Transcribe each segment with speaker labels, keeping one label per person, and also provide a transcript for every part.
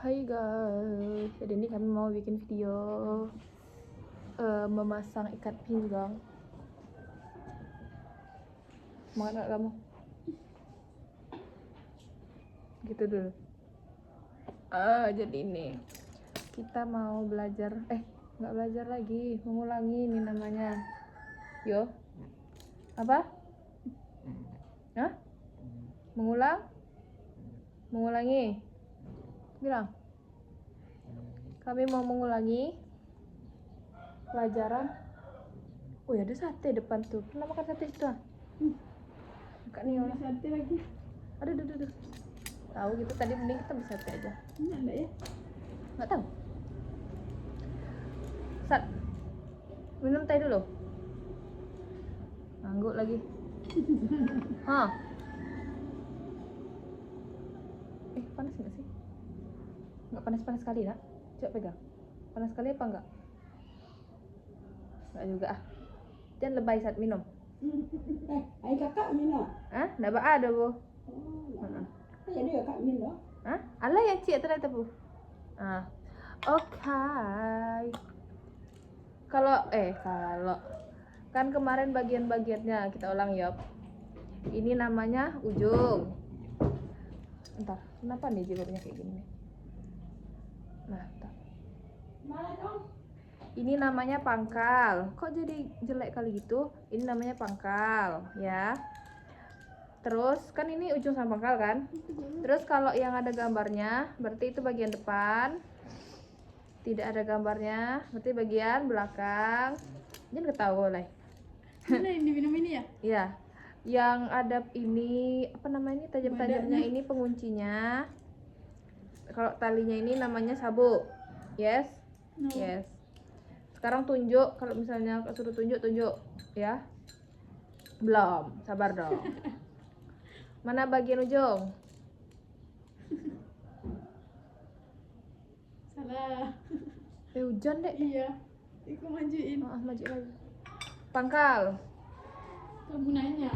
Speaker 1: Hai guys, jadi ini kami mau bikin video memasang ikat pinggang. Semangat gak kamu? Gitu dulu. Jadi ini kita mau belajar, nggak belajar lagi, mengulangi ini namanya. Yo, apa? Hah? Mengulangi? Bilang. Kami mau mengulangi pelajaran. Oh ya, ada sate depan tuh. Pernah makan sate itu? Bukan nih orang.
Speaker 2: Sate lagi.
Speaker 1: Aduh. Tahu gitu tadi, mending kita beli sate aja.
Speaker 2: Enggak ya?
Speaker 1: Nggak tahu. Sat, minum teh dulu. Ngangguk lagi. Hah? Panas nggak sih? Nggak panas-panas sekali nak? Coba pegang. Panas sekali apa enggak? Nggak juga ah. Jangan lebay saat minum.
Speaker 2: Ayo kakak minum.
Speaker 1: Hah? Nggak ada bu.
Speaker 2: Jadi kakak minum.
Speaker 1: Hah? Alah ya cik ternyata bu. Oke. Kalau kan kemarin bagian-bagiannya kita ulang yop. Ini namanya ujung. Entar, kenapa nih jilbabnya kayak gini? Nah, entar.
Speaker 2: Mana dong?
Speaker 1: Ini namanya pangkal. Kok jadi jelek kali gitu? Ini namanya pangkal, ya. Terus kan ini ujung sama pangkal kan? Terus kalau yang ada gambarnya, berarti itu bagian depan. Tidak ada gambarnya, berarti bagian belakang. Jangan ketawa lah.
Speaker 2: Mana yang diminum ini ya?
Speaker 1: Iya. Yang ada ini apa namanya? Tajam-tajamnya ini penguncinya. Kalau talinya ini namanya sabuk. Yes?
Speaker 2: No.
Speaker 1: Yes. Sekarang tunjuk, kalau misalnya suruh tunjuk ya. Belum, sabar dong. Mana bagian ujung?
Speaker 2: Salah.
Speaker 1: Hujan deh.
Speaker 2: Iya. Ikut majuin.
Speaker 1: Maju lagi. Pangkal.
Speaker 2: Kamu nanya.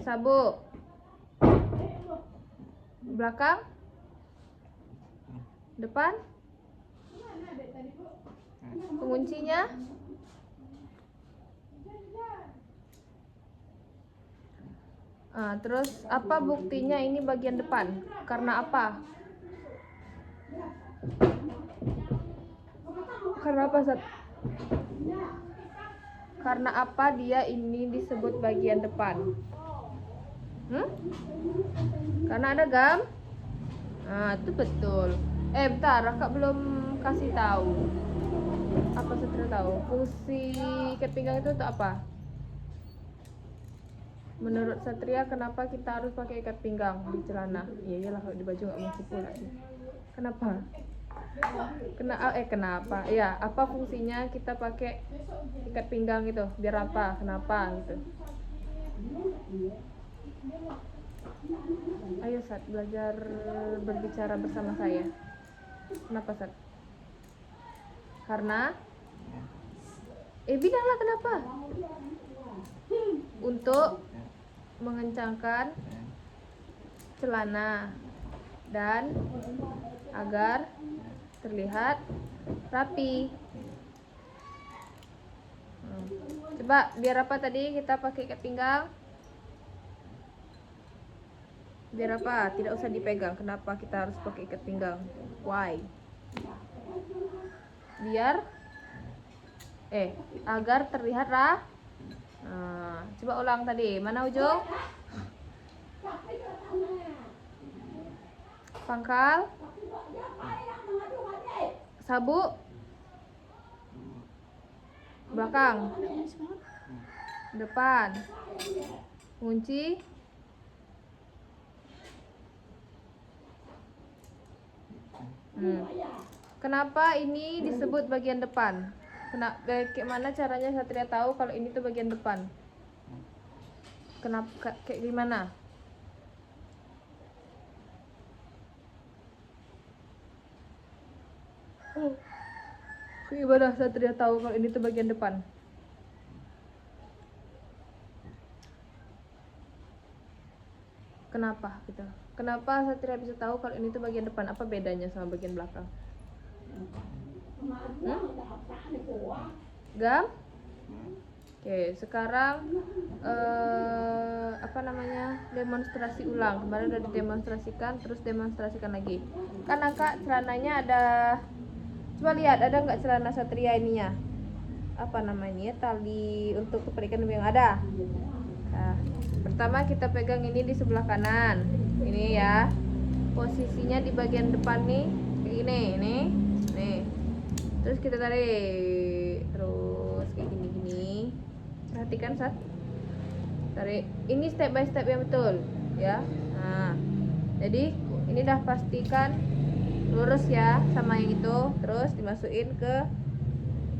Speaker 1: Sabuk. Belakang. Depan.
Speaker 2: Mana dek tadi bu?
Speaker 1: Penguncinya. Terus apa buktinya ini bagian depan? Karena apa? Karena apa, Sat? Karena apa dia ini disebut bagian depan? Karena ada gam? Itu betul. Bentar, Kakak belum kasih tahu. Apa Satria tahu? Fungsi ikat pinggang itu untuk apa? Menurut Satria, kenapa kita harus pakai ikat pinggang di celana? Iyalah, kalau di baju nggak mungkin pula sih. Kenapa? Kenapa? Ya, apa fungsinya kita pakai ikat pinggang itu? Biar apa? Kenapa gitu? Ayo Sat, belajar berbicara bersama saya. Kenapa Sat? Karena bilanglah kenapa? Untuk mengencangkan celana dan agar terlihat rapi. Coba biar apa tadi kita pakai ikat pinggang? Biar apa? Tidak usah dipegang. Kenapa kita harus pakai ikat pinggang? Why? Biar agar terlihat coba ulang tadi. Mana ujung? Pangkal. Sabuk. Belakang. Depan. Kunci. Kenapa ini disebut bagian depan? Gimana caranya Satria tahu kalau ini tuh bagian depan? Kenapa? Kayak gimana? Gimana Satria tahu kalau ini tuh bagian depan? Kenapa gitu? Kenapa Satria bisa tahu kalau ini tuh bagian depan? Apa bedanya sama bagian belakang? Gam? Oke, sekarang apa namanya, demonstrasi ulang. Kemarin udah didemonstrasikan, terus demonstrasikan lagi. Kan Kak celananya ada, coba lihat ada nggak celana Satria ininya? Apa namanya, tali untuk keperikan yang ada. Nah, pertama kita pegang ini di sebelah kanan. Ini ya. Posisinya di bagian depan nih, kayak gini, nih. Terus kita tarik, terus kayak gini. Perhatikan Sat. Tarik. Ini step by step yang betul, ya. Nah, jadi ini dah pastikan lurus ya sama yang itu. Terus dimasukin ke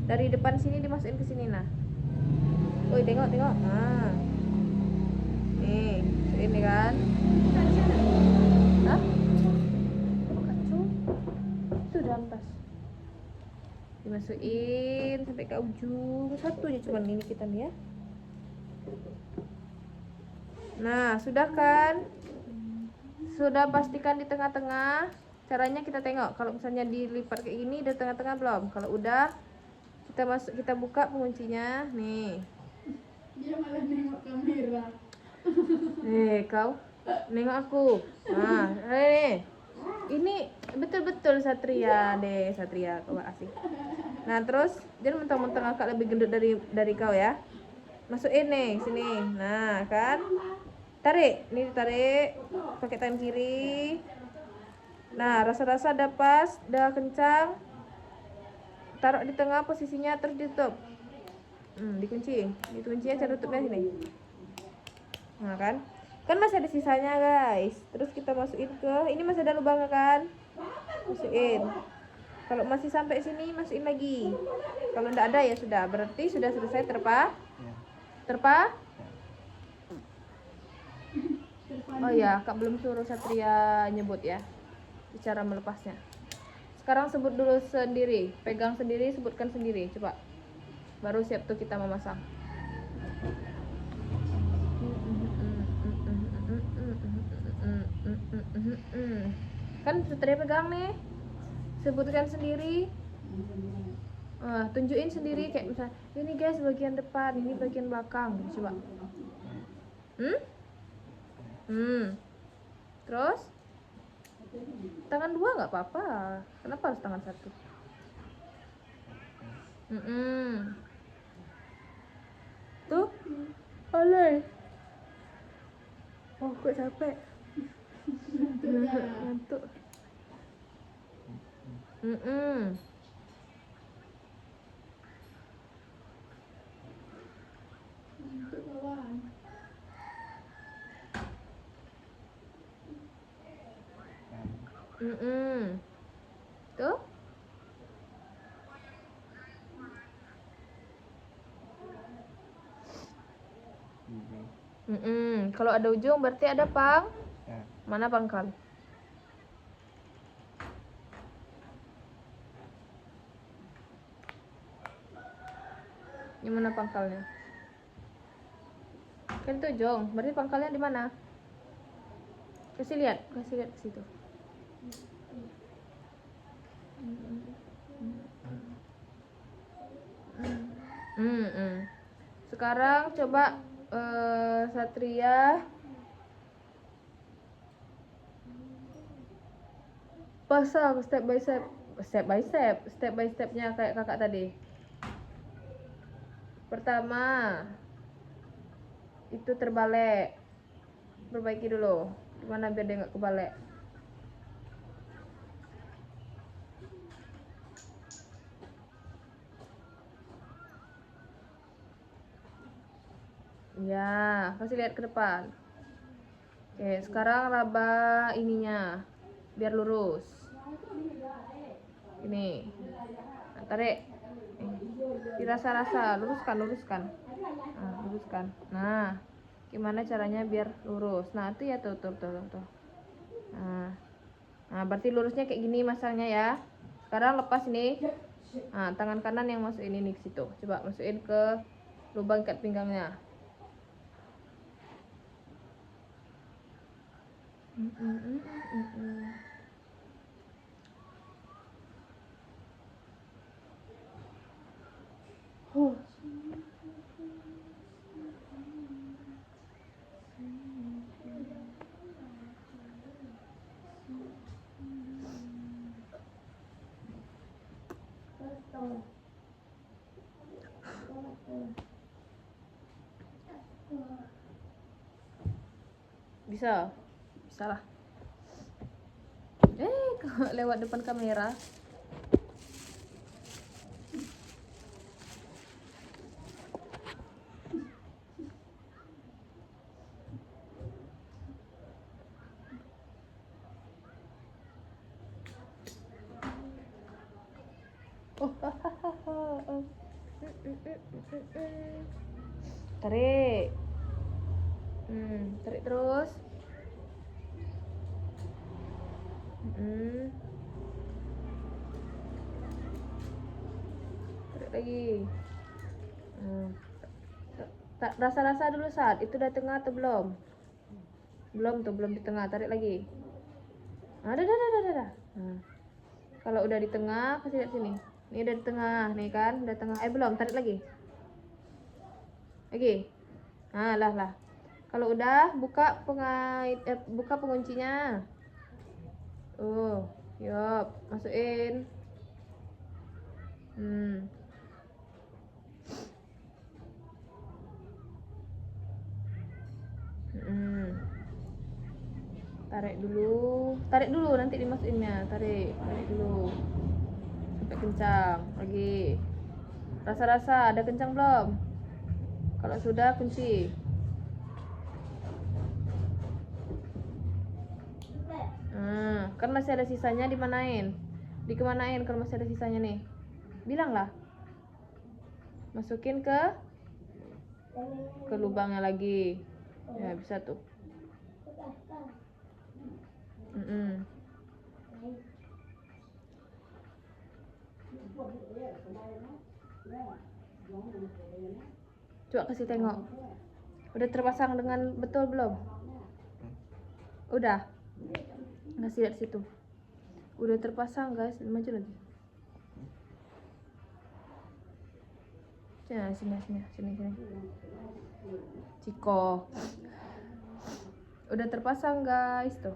Speaker 1: dari depan sini, dimasukin ke sini nah. Woi, tengok. Nah. Nih, ini kan. Hah? Kacau. Itu dalam tas. Dimasukin sampai ke ujung. Satu aja cuman ini kita nih ya. Nah, sudah kan? Sudah pastikan di tengah-tengah. Caranya kita tengok. Kalau misalnya dilipat kayak gini, di tengah-tengah belum? Kalau udah, kita buka penguncinya. Nih.
Speaker 2: Dia malah nengok kamera.
Speaker 1: Kau nengok aku. Nah, nih. Ini betul-betul Satria deh, Satria. Kau asik. Nah, terus dia mentang-mentang agak lebih gendut dari kau ya. Masukin nih sini. Nah, kan? Tarik, ini ditarik pakai tangan kiri. Nah, rasa-rasa udah pas, udah kencang. Taruh di tengah posisinya, terus ditutup. Dikunci aja, tutupnya sini. Nah, kan masih ada sisanya guys. Terus kita masukin ke, ini masih ada lubangnya kan? Masukin. Kalau masih sampai sini, masukin lagi. Kalau enggak ada ya sudah, berarti sudah selesai terpa. Oh ya, Kak belum suruh Satria nyebut ya cara melepasnya. Sekarang sebut dulu sendiri, pegang sendiri, sebutkan sendiri, coba. Baru siap tuh kita memasang. Kan Satria pegang nih, sebutkan sendiri. Tunjukin sendiri kayak misalnya, ini guys bagian depan, ini bagian belakang, coba. Terus tangan dua nggak apa-apa, kenapa harus tangan satu? Tuh, oleh. Oh, kok capek. Ngantuk.
Speaker 2: Untuk kawan.
Speaker 1: Tuh. Kalau ada ujung berarti ada pang. Mana pangkal? Ini mana pangkalnya? Kan itu ujung, berarti pangkalnya di mana? Kasih lihat ke situ. Sekarang coba Satria pasang step by stepnya kayak kakak tadi. Pertama itu terbalik, perbaiki dulu gimana biar dia nggak kebalik. Ya, kasih lihat ke depan. Oke, sekarang raba ininya biar lurus. Ini. Nah, tarik. Dirasa-rasa, luruskan. Nah, luruskan. Nah, gimana caranya biar lurus? Nah, itu ya tuh. Nah, berarti lurusnya kayak gini masangnya ya. Sekarang lepas ini. Nah, tangan kanan yang masukin ini ke situ. Coba masukin ke lubang ikat pinggangnya. Huh. Bisa, bisa lah. Lewat depan kamera. Tarik. Tarik terus. Tarik lagi. Rasa-rasa dulu saat itu udah tengah atau belum? Belum di tengah. Tarik lagi. Dah. Kalau udah di tengah, kasih lihat sini. Ini udah di tengah, nih kan, udah tengah. Belum, tarik lagi. Lah. Kalau udah, buka buka penguncinya. Yup, masukin. Tarik dulu nanti dimasukinnya. Tarik dulu sampai kencang lagi. Rasa-rasa ada kencang belum? Kalau sudah, kunci. Kan masih ada sisanya, dikemanain kalau masih ada sisanya nih? Bilanglah. Masukin ke lubangnya lagi. Ya, bisa tuh. Coba kasih tengok. Udah terpasang dengan betul belum? Udah. Kasih lihat situ. Udah terpasang, guys. Maju lagi. Sini. Ciko. Udah terpasang, guys, tuh.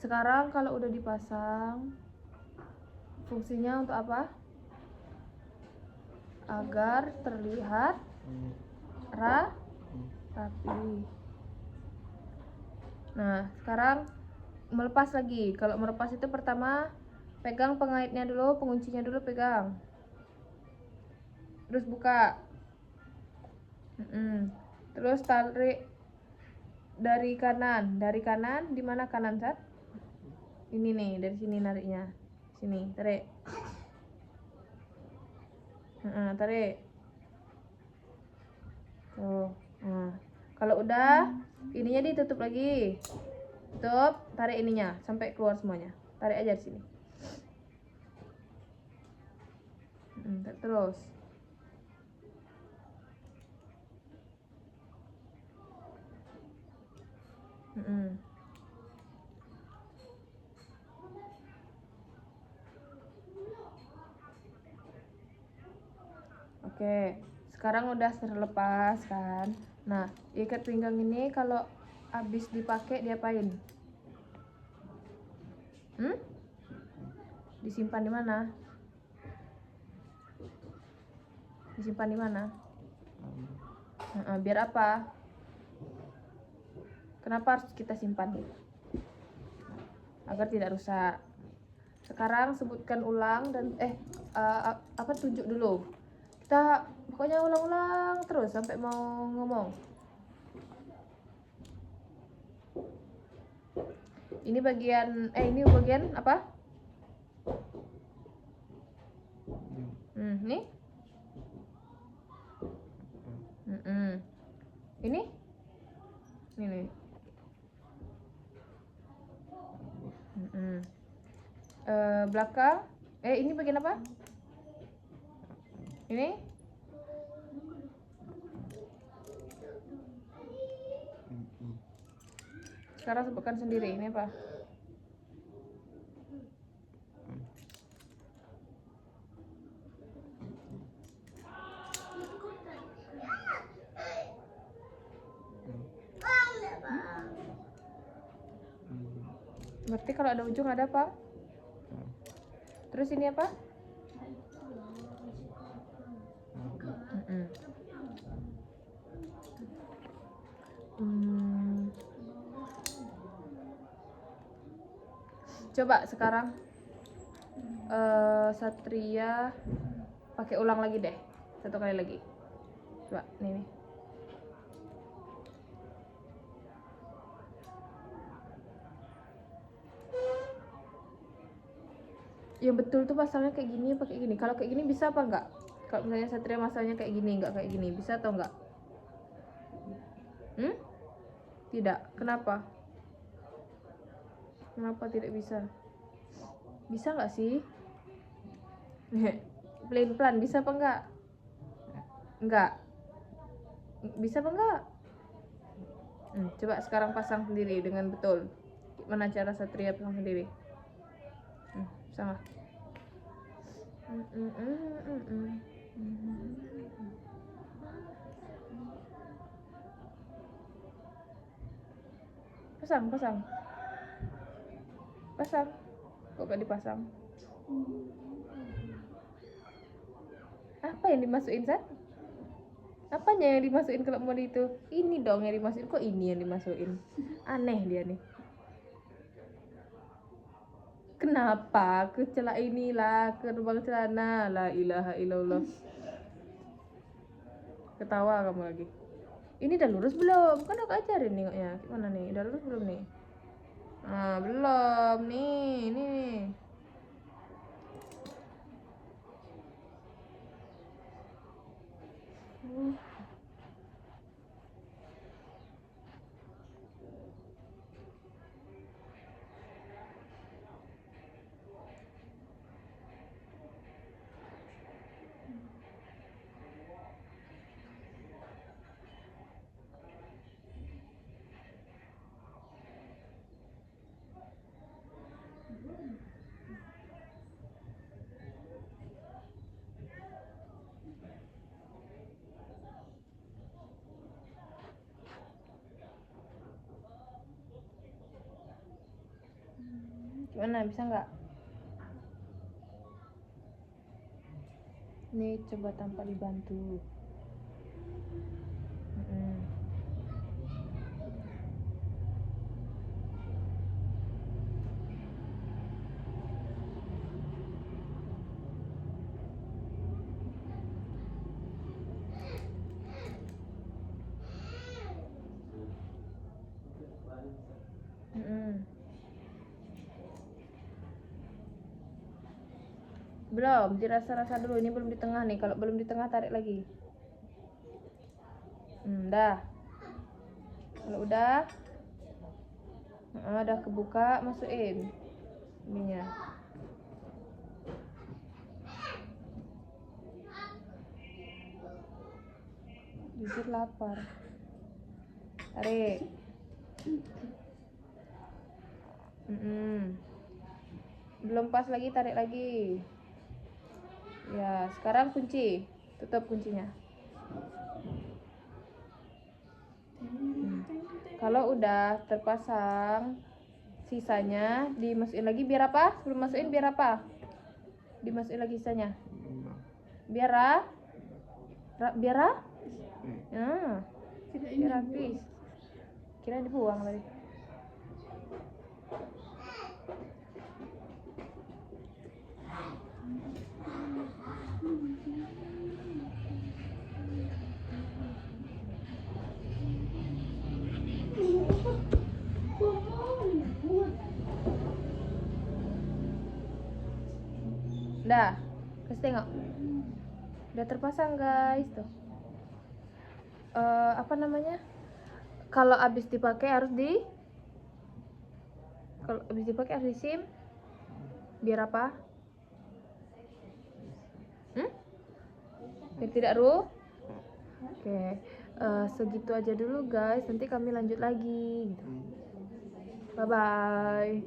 Speaker 1: Sekarang kalau udah dipasang, fungsinya untuk apa? Agar terlihat rapi. Nah, sekarang melepas lagi. Kalau melepas itu pertama pegang pengaitnya dulu, penguncinya dulu pegang. Terus buka. Terus tarik dari kanan. Dari kanan, di mana kanan, Sat? Ini nih, dari sini nariknya. Sini, tarik. Tarik. Kalau udah, ininya ditutup lagi. Tutup, tarik ininya sampai keluar semuanya. Tarik aja di sini. Tarik terus. Oke, sekarang udah terlepas kan. Nah, ikat pinggang ini kalau habis dipakai diapain? Disimpan di mana? Biar apa? Kenapa harus kita simpan? Agar tidak rusak. Sekarang sebutkan ulang dan tunjuk dulu. Kita pokoknya ulang-ulang terus sampai mau ngomong. Ini bagian apa? Nih. Ini? Ini. Belakang. Ini bagian apa? Ini? Sekarang sebutkan sendiri ini apa? Berarti kalau ada ujung ada apa? Terus ini apa? Coba sekarang Satria pakai ulang lagi deh, satu kali lagi. Coba nih. Yang betul tuh pasalnya kayak gini pakai gini. Kalau kayak gini bisa apa enggak? Kalau misalnya Satria masalnya kayak gini, enggak kayak gini, bisa atau enggak? Tidak. Kenapa? Kenapa tidak bisa? Bisa nggak sih? Pelan-pelan bisa apa enggak? Enggak. Bisa apa enggak? Coba sekarang pasang sendiri dengan betul. Gimana cara Satria pasang sendiri? Sama. Pasang. Kok gak dipasang? Apa yang dimasukin, Sat? Apanya yang dimasukin kalau mau itu? Ini dong yang dimasukin. Kok ini yang dimasukin? Aneh dia nih. Kenapa? Ke celah inilah, ke lubang celana. La ilaha illallah. Ketawa kamu lagi. Ini udah lurus belum? Kan aku ajarin nengoknya. Gimana nih? Udah lurus belum nih? Belum nih. Ini. Gimana? Bisa nggak? Nih coba tanpa dibantu. Belum, dirasa-rasa dulu. Ini belum di tengah nih. Kalau belum di tengah tarik lagi. Dah. Kalau udah kebuka, masukin ininya. Jujur lapar. Tarik. Belum pas lagi, tarik lagi. Ya, sekarang kunci. Tutup kuncinya. Kalau udah terpasang, sisanya dimasukin lagi. Biar apa? Sebelum masukin biar apa? Dimasukin lagi sisanya. Biar biar habis. Kira dibuang tadi. Udah, kasih tengok. Udah terpasang guys tuh. Apa namanya? Kalau habis dipakai harus sim. Biar apa? Biar tidak ruh. Oke. Segitu aja dulu guys. Nanti kami lanjut lagi gitu. Bye bye.